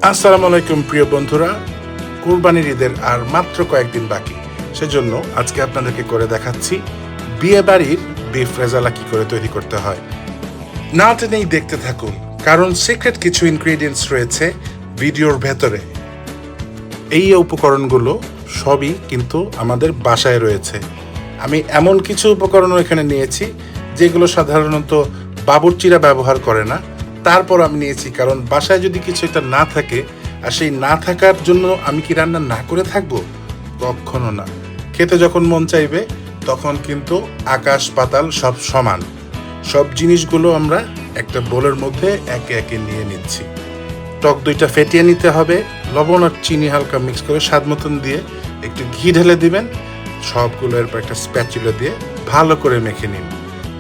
আসসালামু আলাইকুম প্রিয় বন্ধুরা, কুরবানির ঈদের আর মাত্র কয়েকদিন বাকি। সেজন্য আজকে আপনাদেরকে করে দেখাচ্ছি বিয়ে বাড়ির বিফ রেজালা কি করে তৈরি করতে হয়। না টেনেই দেখতে থাকুন, কারণ সিক্রেট কিছু ইনগ্রেডিয়েন্টস রয়েছে ভিডিওর ভেতরে। এই উপকরণগুলো সবই কিন্তু আমাদের বাসায় রয়েছে। আমি এমন কিছু উপকরণও এখানে নিয়েছি যেগুলো সাধারণত বাবুর্চিরা ব্যবহার করে না। তারপর আমি নিয়েছি, কারণ বাসায় যদি কিছু একটা না থাকে আর সেই না থাকার জন্য আমি কি রান্না না করে থাকবো? কখনো না। খেতে যখন মন চাইবে তখন কিন্তু আকাশ পাতাল সব সমান। সব জিনিসগুলো আমরা একটা বোলের মধ্যে একে একে নিয়ে নিচ্ছি। টক দইটা ফেটিয়ে নিতে হবে, লবণ আর চিনি হালকা মিক্স করে স্বাদ মতন দিয়ে একটু ঘি ঢেলে দিবেন। সবগুলো এরপর একটা স্প্যাচুলা দিয়ে ভালো করে মেখে নিন।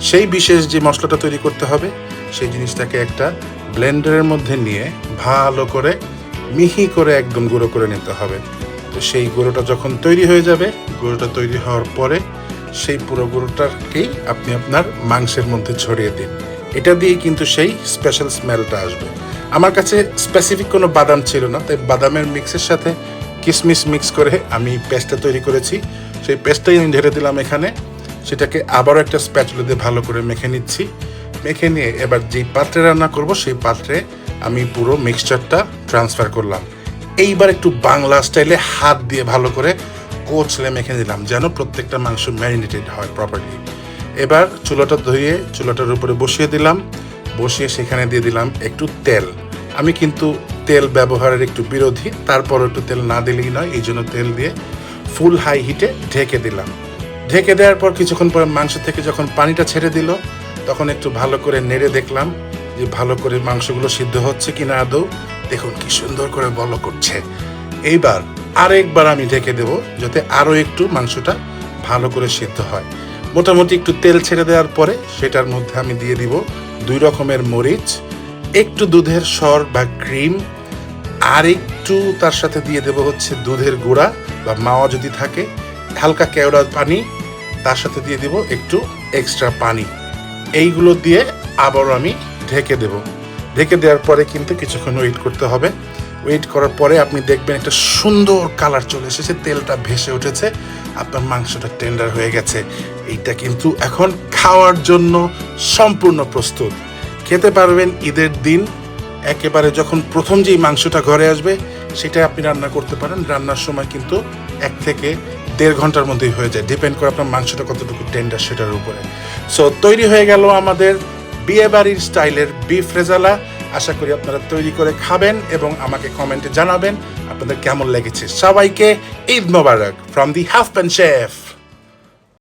সেই বিশেষ যে মশলাটা তৈরি করতে হবে সেই জিনিসটাকে একটা ব্লেন্ডারের মধ্যে নিয়ে ভালো করে মিহি করে একদম গুঁড়ো করে নিতে হবে। তো সেই গুঁড়োটা যখন তৈরি হয়ে যাবে, গুঁড়োটা তৈরি হওয়ার পরে সেই পুরো গুঁড়োটাকেই আপনি আপনার মাংসের মধ্যে ছড়িয়ে দিন। এটা দিয়ে কিন্তু সেই স্পেশাল স্মেলটা আসবে। আমার কাছে স্পেসিফিক কোনো বাদাম ছিল না, তাই বাদামের মিক্সের সাথে কিশমিশ মিক্স করে আমি পেস্টটা তৈরি করেছি। সেই পেস্টটাই আমি ঢেলে দিলাম এখানে। সেটাকে আবারও একটা স্প্যাচুলা দিয়ে ভালো করে মেখে নিচ্ছি। মেখে নিয়ে এবার যেই পাত্রে রান্না করব সেই পাত্রে আমি পুরো মিক্সচারটা ট্রান্সফার করলাম। এইবার একটু বাংলা স্টাইলে হাত দিয়ে ভালো করে কোচলে মেখে নিলাম, যেন প্রত্যেকটা মাংস ম্যারিনেটেড হয় প্রপারলি। এবার চুলাটা ধরিয়ে চুলাটার উপরে বসিয়ে দিলাম। বসিয়ে সেখানে দিয়ে দিলাম একটু তেল। আমি কিন্তু তেল ব্যবহারের একটু বিরোধী, তারপর একটু তেল না দিলেই নয়, এই জন্য তেল দিয়ে ফুল হাই হিটে ঢেকে দিলাম। ঢেকে দেওয়ার পর কিছুক্ষণ পরে মাংস থেকে যখন পানিটা ছেড়ে দিল তখন একটু ভালো করে নেড়ে দেখলাম যে ভালো করে মাংসগুলো সিদ্ধ হচ্ছে কিনা আদৌ। দেখুন কি সুন্দর করে বলক করছে। এইবার আরেকবার আমি ঢেকে দেব যাতে আরও একটু মাংসটা ভালো করে সিদ্ধ হয়। মোটামুটি একটু তেল ছেড়ে দেওয়ার পরে সেটার মধ্যে আমি দিয়ে দিব 2 রকমের মরিচ, একটু দুধের সর বা ক্রিম, আর একটু তার সাথে দিয়ে দেব হচ্ছে দুধের গুঁড়া বা মাওয়া যদি থাকে, হালকা কেওড়া পানি, তার সাথে দিয়ে দেব একটু এক্সট্রা পানি। এইগুলো দিয়ে আবারও আমি ঢেকে দেব। ঢেকে দেওয়ার পরে কিন্তু কিছুক্ষণ ওয়েট করতে হবে। ওয়েট করার পরে আপনি দেখবেন একটা সুন্দর কালার চলে এসেছে, তেলটা ভেসে উঠেছে, আপনার মাংসটা টেন্ডার হয়ে গেছে। এইটা কিন্তু এখন খাওয়ার জন্য সম্পূর্ণ প্রস্তুত। খেতে পারবেন ঈদের দিন। একেবারে যখন প্রথম যেই মাংসটা ঘরে আসবে সেটা আপনি রান্না করতে পারেন। রান্নার সময় কিন্তু 1 থেকে 1.5 ঘন্টার মধ্যেই হয়ে যায়, ডিপেন্ড করে আপনার মাংসটা কতটুকু টেন্ডার সেটার উপরে। সো তৈরি হয়ে গেল আমাদের বিয়ে বাড়ির স্টাইলের বিফ রেজালা। আশা করি আপনারা তৈরি করে খাবেন এবং আমাকে কমেন্টে জানাবেন আপনাদের কেমন লেগেছে। সবাইকে ঈদ মোবারক ফ্রম দি হাফপ্যান্ট শেফ।